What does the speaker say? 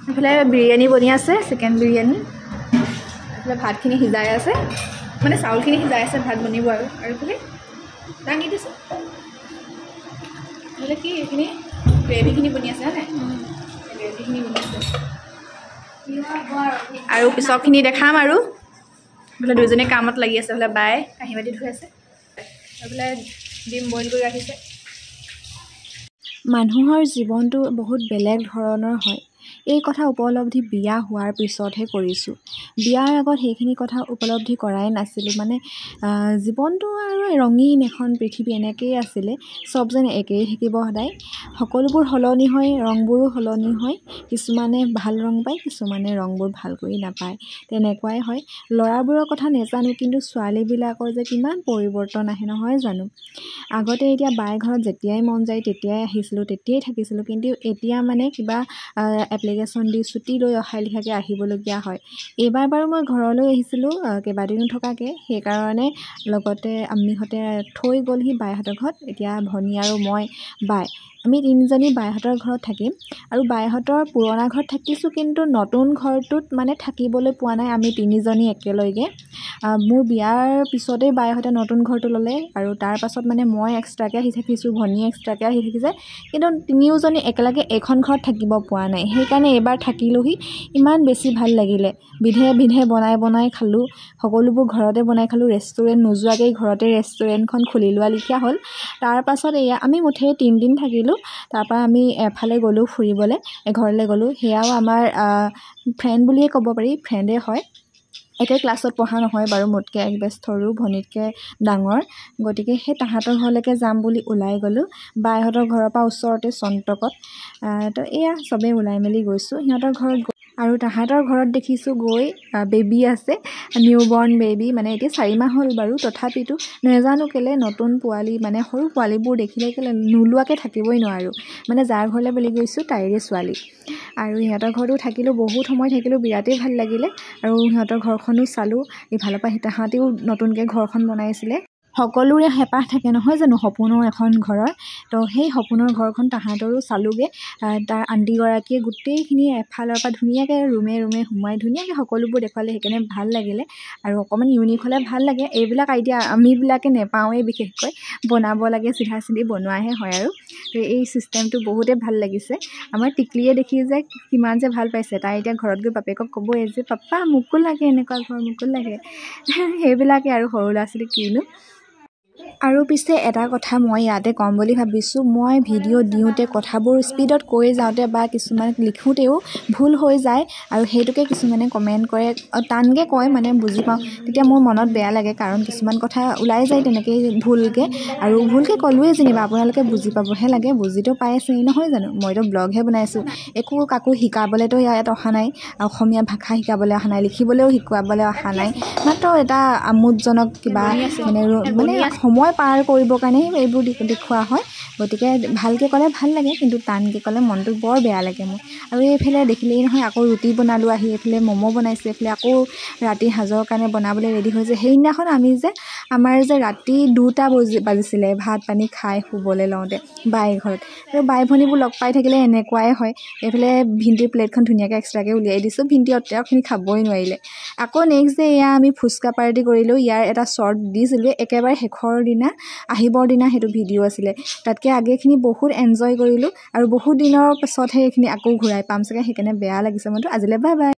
এইফালে বিৰিয়ানী বনি আছে, চিকেন বিৰিয়ানী। এইফালে ভাতখিনি সিজাই আছে, মানে চাউলখিনি সিজাই আছে, ভাত বনিব আৰু এইফালে দাঙি দিছোঁ। এইফালে কি এইখিনি গ্ৰেভিখিনি বনি আছে হয় নাই? গ্ৰেভিখিনি বনি আছে আৰু পিছৰখিনি দেখাম আৰু। এইফালে দুইজনে কামত লাগি আছে, এইফালে বাই কাঁহী বাতি ধুই আছে, এইফালে ডিম বইল কৰি ৰাখিছে। মানুহৰ জীৱনটো বহুত বেলেগ ধৰণৰ হয়। এই কথা উপলব্ধি বিয়া হোৱাৰ পিছতহে কৰিছোঁ। বিয়াৰ আগত সেইখিনি কথা উপলব্ধি কৰাই নাছিলোঁ। মানে জীৱনটো আৰু ৰঙীন এখন পৃথিৱী এনেকৈয়ে আছিলে, চব যেন একেই থাকিব সদায়। সকলোবোৰ সলনি হয়, ৰংবোৰো সলনি হয়। কিছুমানে ভাল ৰং পায়, কিছুমানে ৰংবোৰ ভাল কৰি নাপায়, তেনেকুৱাই হয়। ল'ৰাবোৰৰ কথা নাজানো, কিন্তু ছোৱালীবিলাকৰ যে কিমান পৰিৱৰ্তন আহে নহয় জানো। আগতে এতিয়া বাই ঘৰত যেতিয়াই মন যায় তেতিয়াই আহিছিলোঁ, তেতিয়াই থাকিছিলোঁ, কিন্তু এতিয়া মানে কিবা এপ্লিকেশ্যন দি ছুটী লৈ অহাই লিখাকৈ আহিবলগীয়া হয়। এইবাৰ বাৰু মই ঘৰলৈ আহিছিলোঁ কেইবাদিনো থকাকৈ, সেইকাৰণে লগতে আম্মিহঁতে থৈ গ'লহি বাইহঁতৰ ঘৰত। এতিয়া ভনী আৰু মই বাই আমি তিনিজনী বাইহঁতৰ ঘৰত থাকিম। আৰু বাইহঁতৰ পুৰণা ঘৰত থাকিছোঁ, কিন্তু নতুন ঘৰটোত মানে থাকিবলৈ পোৱা নাই আমি তিনিজনী একেলগে। মোৰ বিয়াৰ পিছতেই বাইহঁতে নতুন ঘৰটো ল'লে, আৰু তাৰ পাছত মানে মই এক্সট্ৰাকৈ আহি থাকিছোঁ, ভনীয়ে এক্সট্ৰাকৈ আহি থাকিছে, কিন্তু তিনিওজনী একেলগে এখন ঘৰত থাকিব পোৱা নাই। সেইকাৰণে এইবাৰ থাকিলোহি, ইমান বেছি ভাল লাগিলে। বিধে বিধে বনাই খালোঁ, সকলোবোৰ ঘৰতে বনাই খালোঁ। ৰেষ্টুৰেণ্ট নোযোৱাকৈ ঘৰতে ৰেষ্টুৰেণ্টখন খুলি লোৱা লিখীয়া হ'ল। তাৰপাছত এয়া আমি মুঠেই 3 দিন থাকিলোঁ। তাৰপৰা আমি এফালে গ'লোঁ ফুৰিবলৈ, এঘৰলৈ গ'লোঁ। সেয়াও আমাৰ ফ্ৰেণ্ড বুলিয়ে ক'ব পাৰি, ফ্ৰেণ্ডে হয়। একে ক্লাছত পঢ়া নহয় বাৰু, মোতকৈ 1 বেষ্ট সৰু, ভনীতকৈ ডাঙৰ। গতিকে সেই তাহাঁতৰ ঘৰলৈকে যাম বুলি ওলাই গ'লোঁ। বাইহঁতৰ ঘৰৰ পৰা ওচৰতে চন্তকত। তো এয়া চবেই ওলাই মেলি গৈছোঁ সিহঁতৰ ঘৰত। আৰু তাহাঁতৰ ঘৰত দেখিছোঁ গৈ বেবী আছে, নিউ বৰ্ণ বেবী, মানে এতিয়া 4 মাহ হ'ল বাৰু। তথাপিতো নাজানো কেলৈ নতুন পোৱালি, মানে সৰু পোৱালিবোৰ দেখিলে কেলৈ নোলোৱাকৈ থাকিবই নোৱাৰোঁ। মানে যাৰ ঘৰলৈ বুলি গৈছোঁ তাইৰে ছোৱালী। আৰু সিহঁতৰ ঘৰতো থাকিলোঁ, বহুত সময় থাকিলোঁ, বিৰাটেই ভাল লাগিলে। আৰু সিহঁতৰ ঘৰখনো চালোঁ, ইফালৰ পৰা তাহাঁতেও নতুনকৈ ঘৰখন বনাইছিলে। সকলোৰে হেঁপাহ থাকে নহয় জানো সপোনৰ এখন ঘৰৰ। তো সেই সপোনৰ ঘৰখন তাহাঁতৰো চালোঁগৈ। তাৰ আণ্টিগৰাকীয়ে গোটেইখিনি এফালৰ পৰা ধুনীয়াকৈ ৰুমে সোমাই ধুনীয়াকৈ সকলোবোৰ দেখুৱালে, সেইকাৰণে ভাল লাগিলে। আৰু অকণমান ইউনিক হ'লে ভাল লাগে। এইবিলাক আইডিয়া আমিবিলাকে নেপাওঁৱেই, বিশেষকৈ বনাব লাগে, চিধা চিধি বনোৱাহে হয় আৰু। তো এই ছিষ্টেমটো বহুতেই ভাল লাগিছে। আমাৰ টিকলিয়ে দেখি যে কিমান যে ভাল পাইছে, তাই এতিয়া ঘৰত গৈ বাপেকক ক'বই যে পাপা মোকো লাগে এনেকুৱা ঘৰ, মোকো লাগে। সেইবিলাকে আৰু সৰু ল'ৰা ছোৱালী কিনো। আৰু পিছে এটা কথা মই ইয়াতে ক'ম বুলি ভাবিছোঁ, মই ভিডিঅ' দিওঁতে কথাবোৰ স্পীডত কৈ যাওঁতে বা কিছুমান লিখোঁতেও ভুল হৈ যায়, আৰু সেইটোকে কিছুমানে কমেণ্ট কৰে, টানকৈ কয়, মানে বুজি পাওঁ, তেতিয়া মোৰ মনত বেয়া লাগে। কাৰণ কিছুমান কথা ওলাই যায় তেনেকেই ভুলকৈ, আৰু ভুলকৈ ক'লোৱেই যেনিবা আপোনালোকে বুজি পাবহে লাগে, বুজিতো পাই আছেই নহয় জানো। মইতো ব্লগহে বনাইছোঁ, একো কাকো শিকাবলৈতো ইয়াত অহা নাই, অসমীয়া ভাষা শিকাবলৈ অহা নাই, লিখিবলৈও শিকাবলৈ অহা নাই, মাত্ৰ এটা আমোদজনক কিবা মানে সময় পাৰ কৰিবৰ কাৰণে এইবোৰ দেখুওৱা হয়। গতিকে ভালকৈ ক'লে ভাল লাগে, কিন্তু টানকৈ ক'লে মনটো বৰ বেয়া লাগে মোৰ। আৰু এইফালে দেখিলেই নহয়, আকৌ ৰুটি বনালোঁ, আহি এইফালে ম'ম' বনাইছে, এইফালে আকৌ ৰাতি সাজৰ কাৰণে বনাবলৈ ৰেডি হৈছে। সেইদিনাখন আমাৰ যে ৰাতি 2টা বাজিছিলে ভাত পানী খাই শুবলৈ লওঁতে বাই ঘৰত। আৰু বাই ভনীবোৰ লগ পাই থাকিলে এনেকুৱাই হয়। এইফালে ভিণ্টিৰ প্লেটখন ধুনীয়াকৈ এক্সট্ৰাকৈ উলিয়াই দিছোঁ, ভিণ্টি অত্যাখিনি খাবই নোৱাৰিলে। আকৌ নেক্সট ডে এয়া আমি ফুচকা পাৰ্টি কৰিলোঁ। ইয়াৰ এটা শ্বৰ্ট দিছিলোঁ, একেবাৰে শেষৰ দিনা, আহিবৰ দিনা সেইটো ভিডিঅ' আছিলে। তাতকৈ আগেখিনি বহুত এনজয় কৰিলোঁ, আৰু বহুত দিনৰ পাছতহে এইখিনি আকৌ ঘূৰাই পাম চাগে, সেইকাৰণে বেয়া লাগিছে মনটো। আজিলৈ বাই বাই।